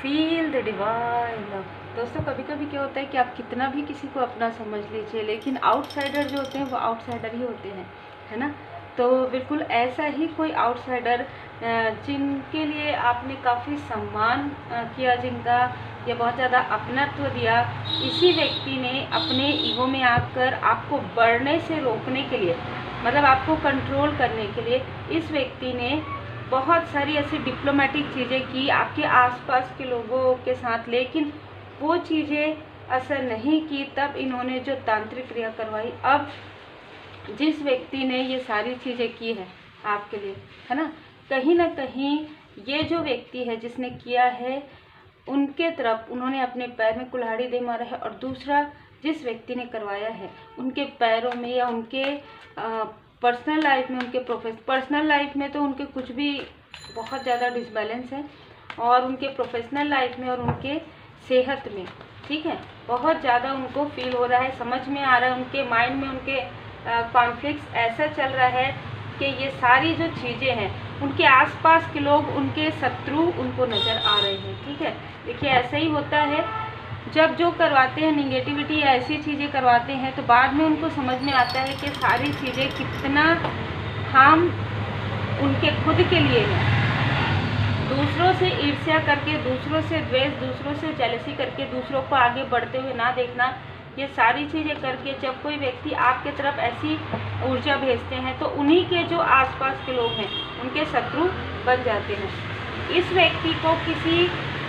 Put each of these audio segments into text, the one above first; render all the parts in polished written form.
Feel the divine love. दोस्तों, कभी कभी क्या होता है कि आप कितना भी किसी को अपना समझ लीजिए, लेकिन आउटसाइडर जो होते हैं वो आउटसाइडर ही होते हैं, है ना। तो बिल्कुल ऐसा ही कोई आउटसाइडर जिनके लिए आपने काफ़ी सम्मान किया, जिनका या बहुत ज़्यादा अपनत्व दिया, इसी व्यक्ति ने अपने ईगो में आकर आपको बढ़ने से रोकने के लिए, मतलब आपको कंट्रोल करने के लिए, इस व्यक्ति ने बहुत सारी ऐसी डिप्लोमेटिक चीज़ें की आपके आसपास के लोगों के साथ, लेकिन वो चीज़ें असर नहीं की। तब इन्होंने जो तांत्रिक क्रिया करवाई, अब जिस व्यक्ति ने ये सारी चीज़ें की है आपके लिए, है ना कहीं ये जो व्यक्ति है जिसने किया है, उनके तरफ उन्होंने अपने पैर में कुल्हाड़ी दे मारा है। और दूसरा, जिस व्यक्ति ने करवाया है, उनके पैरों में या उनके पर्सनल लाइफ में, उनके पर्सनल लाइफ में तो उनके कुछ भी बहुत ज़्यादा डिसबैलेंस है, और उनके प्रोफेशनल लाइफ में और उनके सेहत में, ठीक है, बहुत ज़्यादा उनको फील हो रहा है, समझ में आ रहा है, उनके माइंड में उनके कॉन्फ्लिक्ट्स ऐसा चल रहा है कि ये सारी जो चीज़ें हैं, उनके आसपास के लोग, उनके शत्रु उनको नज़र आ रहे हैं, ठीक है। देखिए, ऐसा ही होता है जब जो करवाते हैं निगेटिविटी या ऐसी चीज़ें करवाते हैं, तो बाद में उनको समझ में आता है कि सारी चीज़ें कितना हार्म उनके खुद के लिए है। दूसरों से ईर्ष्या करके, दूसरों से द्वेष, दूसरों से जेलसी करके, दूसरों को आगे बढ़ते हुए ना देखना, ये सारी चीज़ें करके जब कोई व्यक्ति आपके तरफ ऐसी ऊर्जा भेजते हैं, तो उन्हीं के जो आसपास के लोग हैं उनके शत्रु बन जाते हैं। इस व्यक्ति को किसी,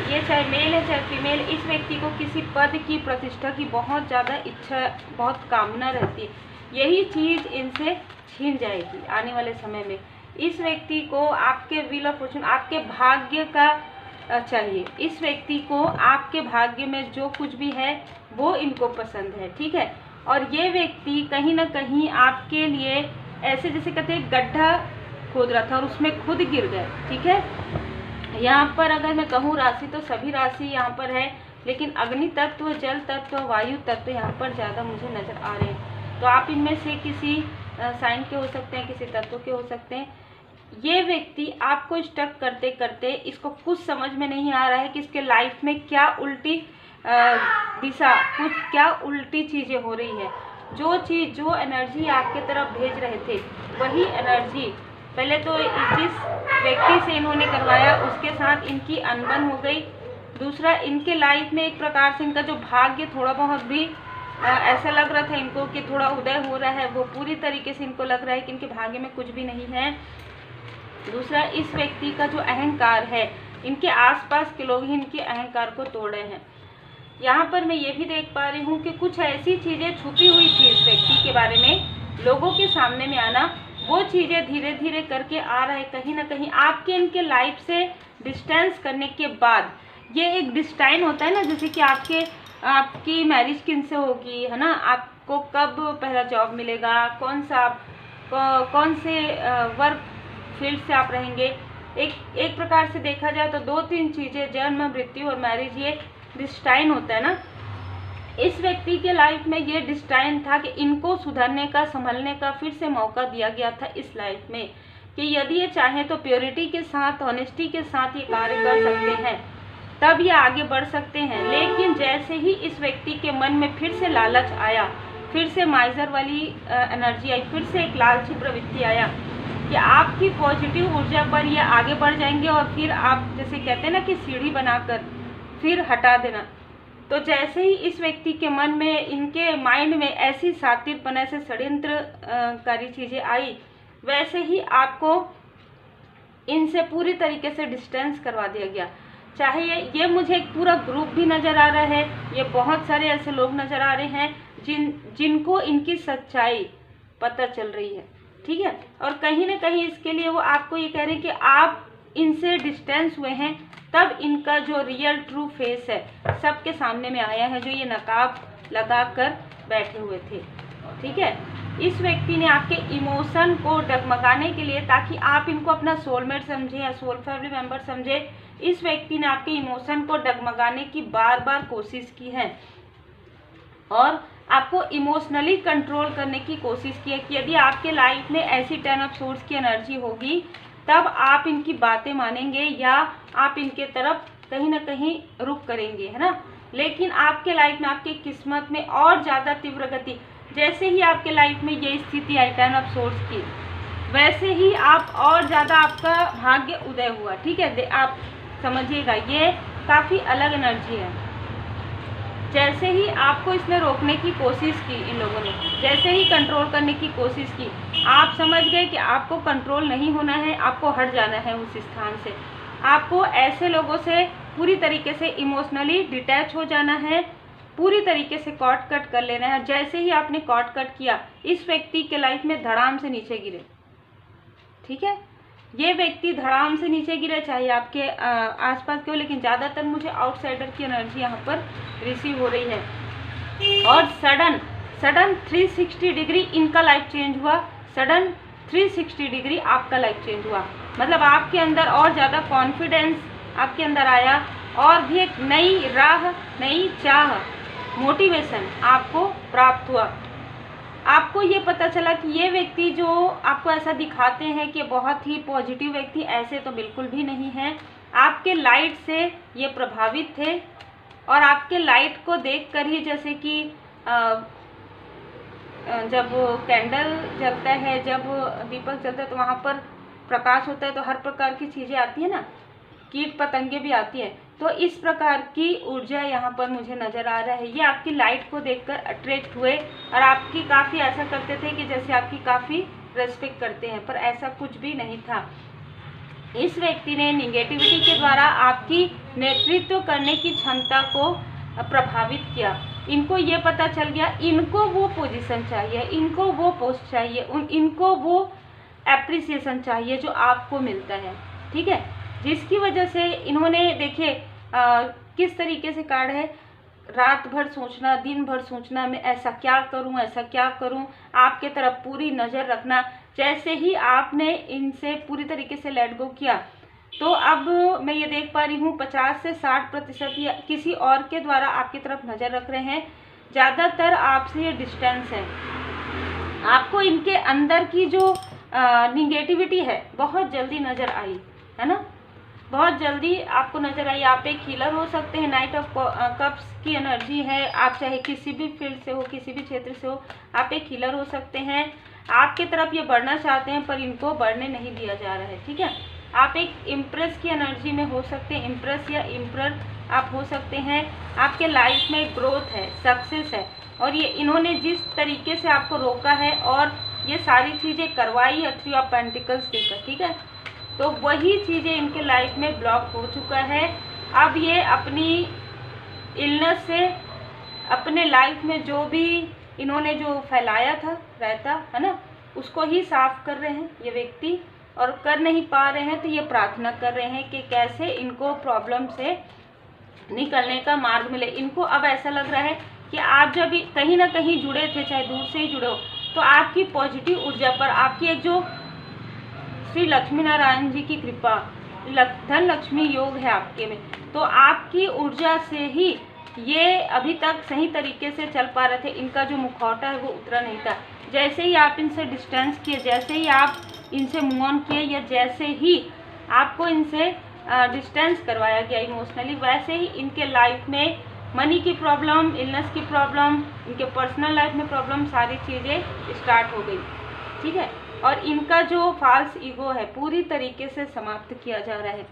ये चाहे मेल है चाहे फीमेल, इस व्यक्ति को किसी पद की, प्रतिष्ठा की बहुत ज़्यादा इच्छा, बहुत कामना रहती है। यही चीज़ इनसे छीन जाएगी आने वाले समय में। इस व्यक्ति को आपके व्हील ऑफ फॉर्चून, आपके भाग्य का चाहिए। इस व्यक्ति को आपके भाग्य में जो कुछ भी है वो इनको पसंद है, ठीक है। और ये व्यक्ति कहीं ना कहीं आपके लिए ऐसे, जैसे कहते हैं, गड्ढा खोद रहा था और उसमें खुद गिर गए, ठीक है। यहाँ पर अगर मैं कहूँ राशि, तो सभी राशि यहाँ पर है, लेकिन अग्नि तत्व, जल तत्व, वायु तत्व यहाँ पर ज़्यादा मुझे नज़र आ रहे हैं। तो आप इनमें से किसी साइन के हो सकते हैं, किसी तत्व के हो सकते हैं। ये व्यक्ति आपको स्टक करते करते, इसको कुछ समझ में नहीं आ रहा है कि इसके लाइफ में क्या उल्टी दिशा, कुछ क्या उल्टी चीज़ें हो रही है। जो चीज़, जो एनर्जी आपके तरफ भेज रहे थे, वही एनर्जी पहले तो जिस व्यक्ति से इन्होंने करवाया उसके साथ इनकी अनबन हो गई। दूसरा, इनके लाइफ में एक प्रकार से इनका जो भाग्य थोड़ा बहुत भी ऐसा लग रहा था इनको कि थोड़ा उदय हो रहा है, वो पूरी तरीके से इनको लग रहा है कि इनके भाग्य में कुछ भी नहीं है। दूसरा, इस व्यक्ति का जो अहंकार है, इनके आसपास के लोग ही इनके अहंकार को तोड़ रहे हैं। यहाँ पर मैं ये भी देख पा रही हूँ कि कुछ ऐसी चीज़ें छुपी हुई थी इस व्यक्ति के बारे में, लोगों के सामने में आना, वो चीज़ें धीरे धीरे करके आ रहा है। कहीं ना कहीं आपके इनके लाइफ से डिस्टेंस करने के बाद, ये एक डिस्टाइन होता है ना, जैसे कि आपकी मैरिज किनसे होगी, है ना, आपको कब पहला जॉब मिलेगा, कौन से वर्क फील्ड से आप रहेंगे। एक प्रकार से देखा जाए तो 2-3 चीज़ें, जन्म, मृत्यु और मैरिज, ये डिस्टाइन होता है ना। इस व्यक्ति के लाइफ में ये डिस्टाइन था कि इनको सुधरने का, संभलने का फिर से मौका दिया गया था इस लाइफ में, कि यदि ये चाहें तो प्योरिटी के साथ, ऑनेस्टी के साथ ये कार्य कर सकते हैं, तब ये आगे बढ़ सकते हैं। लेकिन जैसे ही इस व्यक्ति के मन में फिर से लालच आया, फिर से माइजर वाली एनर्जी आई, फिर से एक लालची प्रवृत्ति आया कि आपकी पॉजिटिव ऊर्जा पर ये आगे बढ़ जाएंगे, और फिर आप जैसे कहते हैं ना कि सीढ़ी बनाकर फिर हटा देना। तो जैसे ही इस व्यक्ति के मन में, इनके माइंड में ऐसी सातिरपन, ऐसे षड्यंत्रकारी चीज़ें आई, वैसे ही आपको इनसे पूरी तरीके से डिस्टेंस करवा दिया गया। चाहे ये मुझे एक पूरा ग्रुप भी नज़र आ रहा है, ये बहुत सारे ऐसे लोग नज़र आ रहे हैं जिनको इनकी सच्चाई पता चल रही है, ठीक है। और कहीं ना कहीं इसके लिए वो आपको ये कह रहे हैं कि आप इनसे डिस्टेंस हुए हैं, तब इनका जो रियल ट्रू फेस है सबके सामने में आया है, जो ये नकाब लगा कर बैठे हुए थे, ठीक है। इस व्यक्ति ने आपके इमोशन को डगमगाने के लिए, ताकि आप इनको अपना सोलमेट समझें या सोल फैमिली मेंबर समझें, इस व्यक्ति ने आपके इमोशन को डगमगाने की बार बार कोशिश की है, और आपको इमोशनली कंट्रोल करने की कोशिश की है कि यदि आपके लाइफ में ऐसी 10 ऑफ सोर्स की एनर्जी होगी, तब आप इनकी बातें मानेंगे या आप इनके तरफ कहीं ना कहीं रुक करेंगे, है ना। लेकिन आपके लाइफ में, आपके किस्मत में और ज़्यादा तीव्र गति, जैसे ही आपके लाइफ में ये स्थिति आई 10 ऑफ सोर्स की, वैसे ही आप और ज़्यादा आपका भाग्य उदय हुआ, ठीक है। आप समझिएगा, ये काफ़ी अलग एनर्जी है। जैसे ही आपको इसने रोकने की कोशिश की, इन लोगों ने जैसे ही कंट्रोल करने की कोशिश की, आप समझ गए कि आपको कंट्रोल नहीं होना है, आपको हट जाना है उस स्थान से। आपको ऐसे लोगों से पूरी तरीके से इमोशनली डिटैच हो जाना है, पूरी तरीके से कॉट कट कर लेना है। जैसे ही आपने कॉट कट किया, इस व्यक्ति के लाइफ में धड़ाम से नीचे गिरे, ठीक है। ये व्यक्ति धड़ाम से नीचे गिरे, चाहे आपके आसपास के हो, लेकिन ज़्यादातर मुझे आउटसाइडर की एनर्जी यहाँ पर रिसीव हो रही है। और सडन 360 डिग्री इनका लाइफ चेंज हुआ, सडन 360 डिग्री आपका लाइफ चेंज हुआ। मतलब आपके अंदर और ज़्यादा कॉन्फिडेंस आपके अंदर आया, और भी एक नई राह, नई चाह, मोटिवेशन आपको प्राप्त हुआ। आपको ये पता चला कि ये व्यक्ति जो आपको ऐसा दिखाते हैं कि बहुत ही पॉजिटिव व्यक्ति, ऐसे तो बिल्कुल भी नहीं है। आपके लाइट से ये प्रभावित थे, और आपके लाइट को देखकर ही, जैसे कि जब कैंडल जलता है, जब दीपक जलता है, तो वहाँ पर प्रकाश होता है, तो हर प्रकार की चीज़ें आती है ना, कीट पतंगे भी आती है। तो इस प्रकार की ऊर्जा यहाँ पर मुझे नज़र आ रहा है। ये आपकी लाइट को देखकर अट्रैक्ट हुए, और आपकी काफ़ी ऐसा करते थे कि जैसे आपकी काफ़ी रेस्पेक्ट करते हैं, पर ऐसा कुछ भी नहीं था। इस व्यक्ति ने निगेटिविटी के द्वारा आपकी नेतृत्व करने की क्षमता को प्रभावित किया। इनको ये पता चल गया, इनको वो पोजीशन चाहिए, इनको वो पोस्ट चाहिए, इनको वो एप्रिसिएशन चाहिए जो आपको मिलता है, ठीक है। जिसकी वजह से इन्होंने, देखिए किस तरीके से कार्ड है, रात भर सोचना, दिन भर सोचना, मैं ऐसा क्या करूं, ऐसा क्या करूं, आपके तरफ पूरी नज़र रखना। जैसे ही आपने इनसे पूरी तरीके से लेट गो किया, तो अब मैं ये देख पा रही हूँ 50 से 60% या किसी और के द्वारा आपकी तरफ नज़र रख रहे हैं। ज़्यादातर आपसे ये डिस्टेंस है। आपको इनके अंदर की जो निगेटिविटी है बहुत जल्दी नज़र आई, है ना, बहुत जल्दी आपको नज़र आई। आप एक हीलर हो सकते हैं, नाइट ऑफ कप्स की एनर्जी है। आप चाहे किसी भी फील्ड से हो, किसी भी क्षेत्र से हो, आप एक हीलर हो सकते हैं। आपके तरफ ये बढ़ना चाहते हैं, पर इनको बढ़ने नहीं दिया जा रहा है, ठीक है। आप एक इम्प्रेस की एनर्जी में हो सकते हैं, इम्प्रेस या इम्प्रर आप हो सकते हैं। आपके लाइफ में ग्रोथ है, सक्सेस है, और ये इन्होंने जिस तरीके से आपको रोका है और ये सारी चीज़ें करवाई है 3 ऑफ पेंटिकल्स देकर, ठीक है, तो वही चीज़ें इनके लाइफ में ब्लॉक हो चुका है। अब ये अपनी इलनेस से, अपने लाइफ में जो भी इन्होंने जो फैलाया था रहता, है ना, उसको ही साफ कर रहे हैं ये व्यक्ति, और कर नहीं पा रहे हैं तो ये प्रार्थना कर रहे हैं कि कैसे इनको प्रॉब्लम से निकलने का मार्ग मिले। इनको अब ऐसा लग रहा है कि आप जब कहीं ना कहीं जुड़े थे, चाहे दूर से ही जुड़े हो, तो आपकी पॉजिटिव ऊर्जा पर, आपकी एक जो श्री लक्ष्मी नारायण जी की कृपा, धन लक्ष्मी योग है आपके में, तो आपकी ऊर्जा से ही ये अभी तक सही तरीके से चल पा रहे थे। इनका जो मुखौटा है वो उतरा नहीं था। जैसे ही आप इनसे डिस्टेंस किए, जैसे ही आप इनसे मूव ऑन किए, या जैसे ही आपको इनसे डिस्टेंस करवाया गया इमोशनली, वैसे ही इनके लाइफ में मनी की प्रॉब्लम, इलनेस की प्रॉब्लम, इनके पर्सनल लाइफ में प्रॉब्लम, सारी चीज़ें स्टार्ट हो गई, ठीक है। और इनका जो फॉल्स ईगो है पूरी तरीके से समाप्त किया जा रहा है।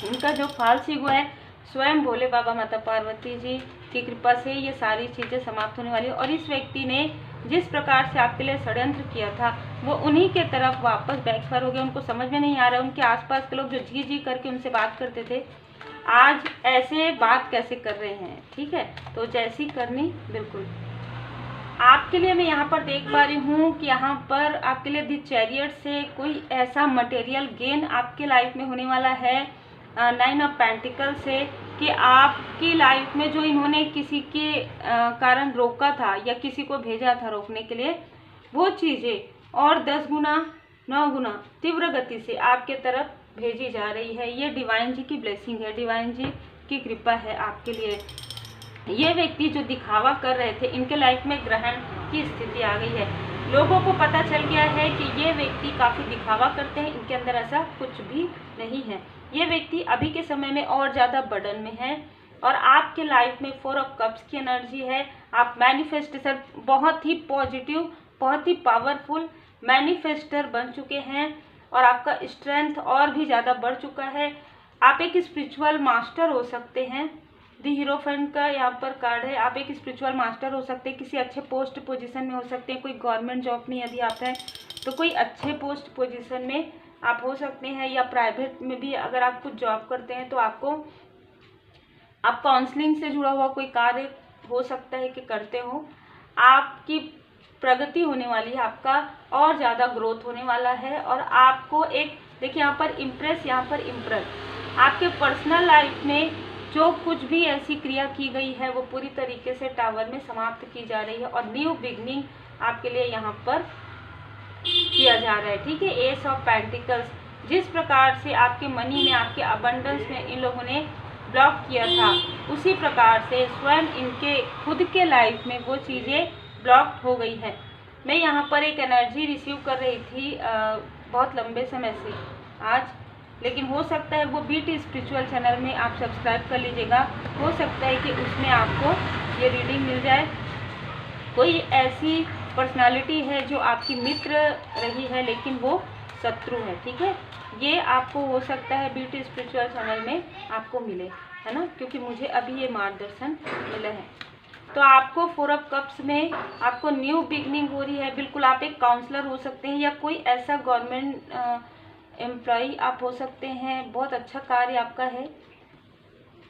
इनका जो फॉल्स ईगो है, स्वयं भोले बाबा माता पार्वती जी की कृपा से ये सारी चीज़ें समाप्त होने वाली है। और इस व्यक्ति ने जिस प्रकार से आपके लिए षड्यंत्र किया था, वो उन्हीं के तरफ वापस बैकफायर हो गया। उनको समझ में नहीं आ रहा है, उनके आसपास के लोग जो जी जी करके उनसे बात करते थे, आज ऐसे बात कैसे कर रहे हैं, ठीक है। तो जैसी करनी बिल्कुल आपके लिए मैं यहाँ पर देख पा रही हूँ कि यहाँ पर आपके लिए दी चैरियट से कोई ऐसा मटेरियल गेन आपके लाइफ में होने वाला है 9 ऑफ पेंटिकल से, कि आपकी लाइफ में जो इन्होंने किसी के कारण रोका था या किसी को भेजा था रोकने के लिए, वो चीज़ें और 10 गुना 9 गुना तीव्र गति से आपके तरफ भेजी जा रही है। ये डिवाइन जी की ब्लेसिंग है, डिवाइन जी की कृपा है आपके लिए। ये व्यक्ति जो दिखावा कर रहे थे, इनके लाइफ में ग्रहण की स्थिति आ गई है। लोगों को पता चल गया है कि ये व्यक्ति काफ़ी दिखावा करते हैं, इनके अंदर ऐसा कुछ भी नहीं है। ये व्यक्ति अभी के समय में और ज़्यादा बर्डन में है और आपके लाइफ में 4 ऑफ कप्स की एनर्जी है। आप मैनिफेस्टेशन, बहुत ही पॉजिटिव, बहुत ही पावरफुल मैनिफेस्टर बन चुके हैं और आपका स्ट्रेंथ और भी ज़्यादा बढ़ चुका है। आप एक स्पिरिचुअल मास्टर हो सकते हैं। दी हीरोफेंट का यहाँ पर कार्ड है। आप एक स्पिरिचुअल मास्टर हो सकते हैं, किसी अच्छे पोस्ट पोजीशन में हो सकते हैं। कोई गवर्नमेंट जॉब में यदि आप हैं तो कोई अच्छे पोस्ट पोजीशन में आप हो सकते हैं, या प्राइवेट में भी अगर आप कुछ जॉब करते हैं तो आप काउंसलिंग से जुड़ा हुआ कोई कार्य हो सकता है कि करते हो। आपकी प्रगति होने वाली है, आपका और ज़्यादा ग्रोथ होने वाला है और आपको एक, देखिए यहाँ पर इम्प्रेस, यहाँ पर इम्प्रेस, आपके पर्सनल लाइफ में जो कुछ भी ऐसी क्रिया की गई है वो पूरी तरीके से टावर में समाप्त की जा रही है और न्यू बिगनिंग आपके लिए यहाँ पर किया जा रहा है। ठीक है, एस ऑफ पेंटिकल्स, जिस प्रकार से आपके मनी में, आपके अबंडेंस में इन लोगों ने ब्लॉक किया था, उसी प्रकार से स्वयं इनके खुद के लाइफ में वो चीज़ें ब्लॉक हो गई है। मैं यहाँ पर एक एनर्जी रिसीव कर रही थी बहुत लंबे समय से आज, लेकिन हो सकता है वो बीट स्पिरिचुअल चैनल में आप सब्सक्राइब कर लीजिएगा, हो सकता है कि उसमें आपको ये रीडिंग मिल जाए। कोई ऐसी पर्सनालिटी है जो आपकी मित्र रही है लेकिन वो शत्रु है। ठीक है, ये आपको हो सकता है बीट स्पिरिचुअल चैनल में आपको मिले, है ना, क्योंकि मुझे अभी ये मार्गदर्शन मिला है। तो आपको 4 ऑफ कप्स में आपको न्यू बिगनिंग हो रही है। बिल्कुल, आप एक काउंसलर हो सकते हैं या कोई ऐसा गवर्नमेंट एम्प्लॉय आप हो सकते हैं। बहुत अच्छा कार्य आपका है।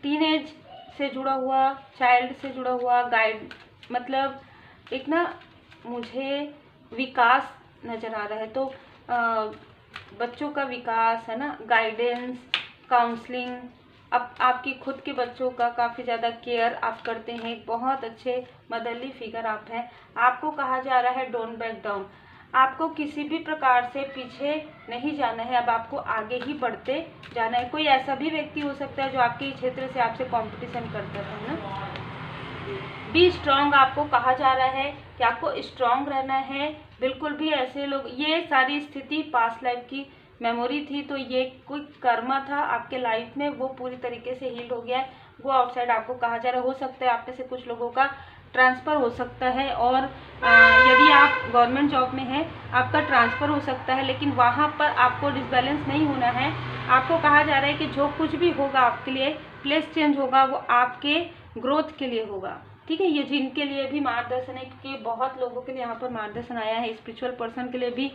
टीनेज से जुड़ा हुआ, चाइल्ड से जुड़ा हुआ, गाइड, मतलब एक ना मुझे विकास नज़र आ रहा है। तो बच्चों का विकास, है ना, गाइडेंस, काउंसलिंग, अब आपकी खुद के बच्चों का काफ़ी ज़्यादा केयर आप करते हैं। बहुत अच्छे मदरली फिगर आप हैं। आपको कहा जा रहा है डोंट बैक डाउन, आपको किसी भी प्रकार से पीछे नहीं जाना है, अब आपको आगे ही बढ़ते जाना है। कोई ऐसा भी व्यक्ति हो सकता है जो आपके क्षेत्र से आपसे कंपटीशन करता है ना। बी स्ट्रॉन्ग, आपको कहा जा रहा है कि आपको स्ट्रॉन्ग रहना है। बिल्कुल भी ऐसे लोग, ये सारी स्थिति पास्ट लाइफ की मेमोरी थी, तो ये कोई कर्मा था आपके लाइफ में, वो पूरी तरीके से हील हो गया है। वो आउटसाइड आपको कहा जा रहा है। हो सकता है आप में से कुछ लोगों का ट्रांसफ़र हो सकता है और यदि आप गवर्नमेंट जॉब में हैं आपका ट्रांसफ़र हो सकता है, लेकिन वहाँ पर आपको डिसबैलेंस नहीं होना है। आपको कहा जा रहा है कि जो कुछ भी होगा आपके लिए, प्लेस चेंज होगा, वो आपके ग्रोथ के लिए होगा। ठीक है, ये जिनके लिए भी मार्गदर्शन है, क्योंकि बहुत लोगों के लिए यहाँ पर मार्गदर्शन आया है, स्पिरिचुअल पर्सन के लिए भी,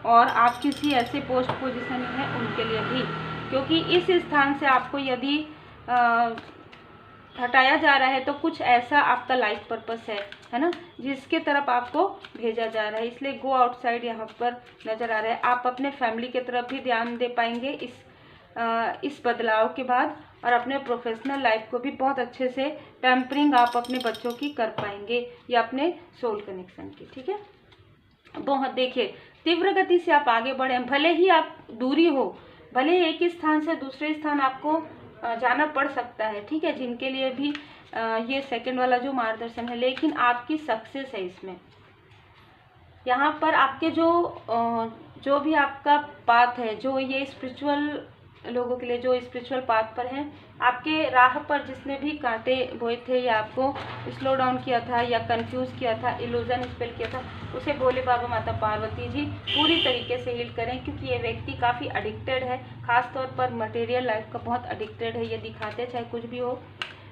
और आप किसी ऐसे पोस्ट पोजीशन में हैं उनके लिए भी, क्योंकि इस स्थान से आपको यदि हटाया जा रहा है तो कुछ ऐसा आपका लाइफ पर्पस है ना, जिसके तरफ आपको भेजा जा रहा है। इसलिए गो आउटसाइड यहाँ पर नज़र आ रहा है। आप अपने फैमिली की तरफ भी ध्यान दे पाएंगे इस बदलाव के बाद, और अपने प्रोफेशनल लाइफ को भी बहुत अच्छे से पैम्परिंग आप अपने बच्चों की कर पाएंगे या अपने सोल कनेक्शन की। ठीक है, बहुत देखिए तीव्र गति से आप आगे बढ़े, भले ही आप दूरी हो, भले ही एक स्थान से दूसरे स्थान आपको जाना पड़ सकता है। ठीक है, जिनके लिए भी ये सेकंड वाला जो मार्गदर्शन है, लेकिन आपकी सक्सेस है इसमें। यहाँ पर आपके जो भी आपका पाथ है, जो ये स्पिरिचुअल लोगों के लिए जो स्पिरिचुअल पाथ पर हैं, आपके राह पर जिसने भी कांटे बोए थे या आपको स्लो डाउन किया था या कंफ्यूज किया था, इल्यूजन स्पेल किया था, उसे भोले बाबा माता पार्वती जी पूरी तरीके से हील करें, क्योंकि ये व्यक्ति काफ़ी एडिक्टेड है, खास तौर पर मटेरियल लाइफ का बहुत एडिक्टेड है। ये दिखाते चाहे कुछ भी हो,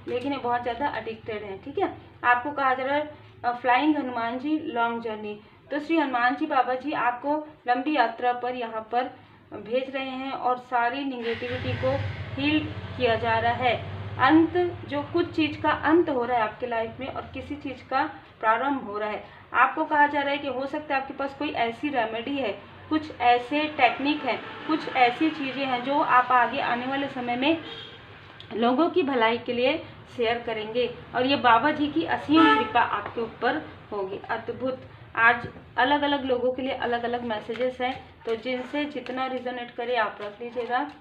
लेकिन ये बहुत ज़्यादा एडिक्टेड है। ठीक है, आपको कहा जा रहा है flying Hanuman ji long journey, तो श्री हनुमान जी बाबा जी आपको लंबी यात्रा पर यहाँ पर भेज रहे हैं और सारी निगेटिविटी को हील किया जा रहा है। अंत, जो कुछ चीज़ का अंत हो रहा है आपके लाइफ में और किसी चीज़ का प्रारंभ हो रहा है। आपको कहा जा रहा है कि हो सकता है आपके पास कोई ऐसी रेमेडी है, कुछ ऐसे टेक्निक है, कुछ ऐसी चीज़ें हैं जो आप आगे आने वाले समय में लोगों की भलाई के लिए शेयर करेंगे, और ये बाबा जी की असीम कृपा आपके ऊपर होगी। अद्भुत। आज अलग अलग लोगों के लिए अलग अलग मैसेजेस हैं, तो जिनसे जितना रिजोनेट करे आप रख लीजिएगा।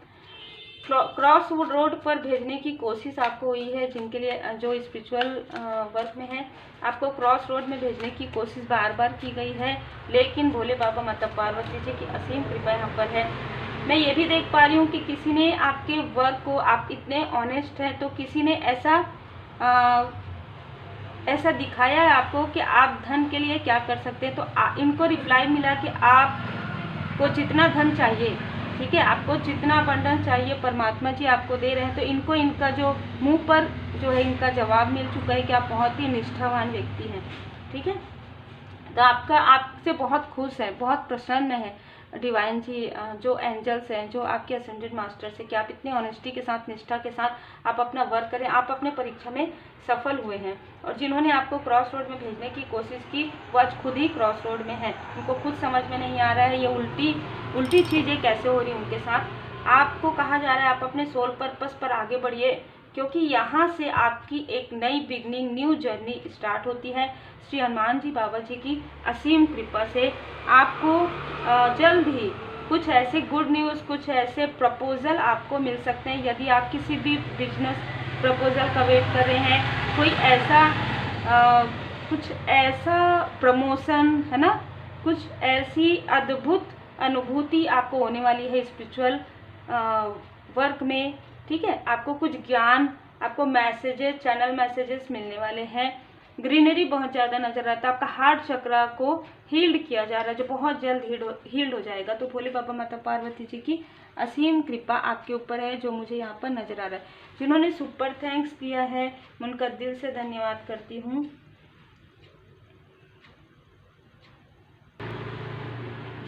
क्रॉस रोड पर भेजने की कोशिश आपको हुई है, जिनके लिए जो स्पिरिचुअल वर्क में है, आपको क्रॉस रोड में भेजने की कोशिश बार बार की गई है, लेकिन भोले बाबा माता पार्वती जी की असीम कृपा यहाँ पर है। मैं ये भी देख पा रही हूँ कि किसी ने आपके वर्क को, आप इतने ऑनेस्ट हैं तो किसी ने ऐसा दिखाया है आपको कि आप धन के लिए क्या कर सकते हैं। तो इनको रिप्लाई मिला कि आपको जितना धन चाहिए, ठीक है, आपको जितना अबंडेंस चाहिए परमात्मा जी आपको दे रहे हैं। तो इनको इनका जो मुंह पर जो है इनका जवाब मिल चुका है कि आप बहुत ही निष्ठावान व्यक्ति हैं, ठीक है। तो आपसे बहुत खुश है, बहुत प्रसन्न है डिवाइन जी, जो एंजल्स हैं, जो आपके असेंडेड मास्टर्स है, कि आप इतनी ऑनेस्टी के साथ, निष्ठा के साथ आप अपना वर्क करें, आप अपने परीक्षा में सफल हुए हैं। और जिन्होंने आपको क्रॉस रोड में भेजने की कोशिश की वो आज खुद ही क्रॉस रोड में है, उनको खुद समझ में नहीं आ रहा है ये उल्टी चीज़ें कैसे हो रही उनके साथ। आपको कहा जा रहा है आप अपने सोल पर्पस पर आगे बढ़िए, क्योंकि यहाँ से आपकी एक नई बिगनिंग, न्यू जर्नी स्टार्ट होती है। श्री हनुमान जी बाबा जी की असीम कृपा से आपको जल्द ही कुछ ऐसे गुड न्यूज़, कुछ ऐसे प्रपोजल आपको मिल सकते हैं। यदि आप किसी भी बिजनेस प्रपोजल का वेट कर रहे हैं, कोई कुछ ऐसा प्रमोशन है ना, कुछ ऐसी अद्भुत अनुभूति आपको होने वाली है स्पिरिचुअल वर्क में, ठीक है। आपको कुछ ज्ञान, आपको मैसेजेस, चैनल मैसेजेस मिलने वाले हैं। ग्रीनरी बहुत ज़्यादा नजर आता है। आपका हार्ट चक्रा को हील्ड किया जा रहा है, जो बहुत जल्द हील्ड हो जाएगा। तो भोले बाबा माता पार्वती जी की असीम कृपा आपके ऊपर है, जो मुझे यहाँ पर नजर आ रहा है। जिन्होंने सुपर थैंक्स दिया है मैं उनका दिल से धन्यवाद करती हूँ।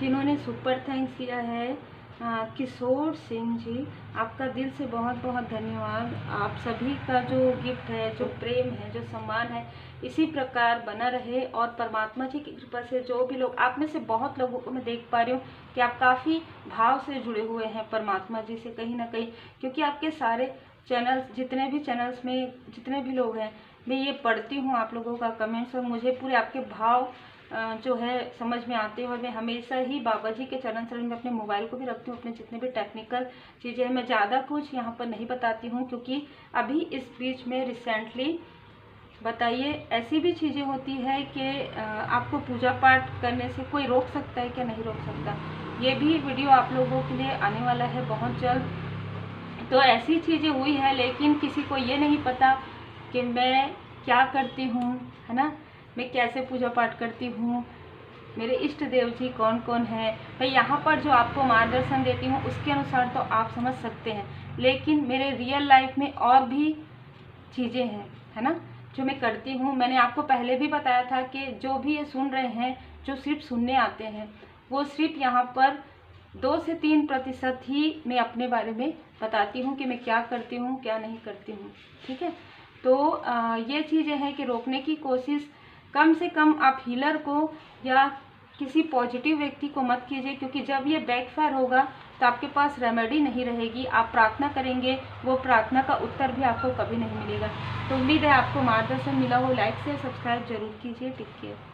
जिन्होंने सुपर थैंक्स दिया है किशोर सिंह जी, आपका दिल से बहुत बहुत धन्यवाद। आप सभी का जो गिफ्ट है, जो प्रेम है, जो सम्मान है, इसी प्रकार बना रहे। और परमात्मा जी की कृपा से जो भी लोग, आप में से बहुत लोगों को मैं देख पा रही हूँ कि आप काफ़ी भाव से जुड़े हुए हैं परमात्मा जी से कहीं ना कहीं, क्योंकि आपके सारे चैनल्स, जितने भी चैनल्स में जितने भी लोग हैं, मैं ये पढ़ती हूँ आप लोगों का कमेंट्स, और मुझे पूरे आपके भाव जो है समझ में आते हैं। और मैं हमेशा ही बाबा जी के चरण शरण में अपने मोबाइल को भी रखती हूँ, अपने जितने भी टेक्निकल चीज़ें हैं। मैं ज़्यादा कुछ यहाँ पर नहीं बताती हूँ, क्योंकि अभी इस बीच में रिसेंटली, बताइए, ऐसी भी चीज़ें होती है कि आपको पूजा पाठ करने से कोई रोक सकता है क्या? नहीं रोक सकता। ये भी वीडियो आप लोगों के लिए आने वाला है बहुत जल्द। तो ऐसी चीज़ें हुई है, लेकिन किसी को ये नहीं पता कि मैं क्या करती हूँ, है ना, मैं कैसे पूजा पाठ करती हूँ, मेरे इष्ट देव जी कौन कौन है। मैं यहाँ पर जो आपको मार्गदर्शन देती हूँ उसके अनुसार तो आप समझ सकते हैं, लेकिन मेरे रियल लाइफ में और भी चीज़ें हैं, है ना, जो मैं करती हूँ। मैंने आपको पहले भी बताया था कि जो भी ये सुन रहे हैं, जो सिर्फ सुनने आते हैं, वो सिर्फ यहाँ पर 2 से 3% ही मैं अपने बारे में बताती हूँ कि मैं क्या करती हूँ, क्या नहीं करती हूँ, ठीक है। तो ये चीज़ें हैं कि रोकने की कोशिश कम से कम आप हीलर को या किसी पॉजिटिव व्यक्ति को मत कीजिए, क्योंकि जब ये बैकफायर होगा तो आपके पास रेमेडी नहीं रहेगी। आप प्रार्थना करेंगे, वो प्रार्थना का उत्तर भी आपको कभी नहीं मिलेगा। तो उम्मीद है आपको मार्गदर्शन मिला हो। लाइक से सब्सक्राइब जरूर कीजिए। Take care.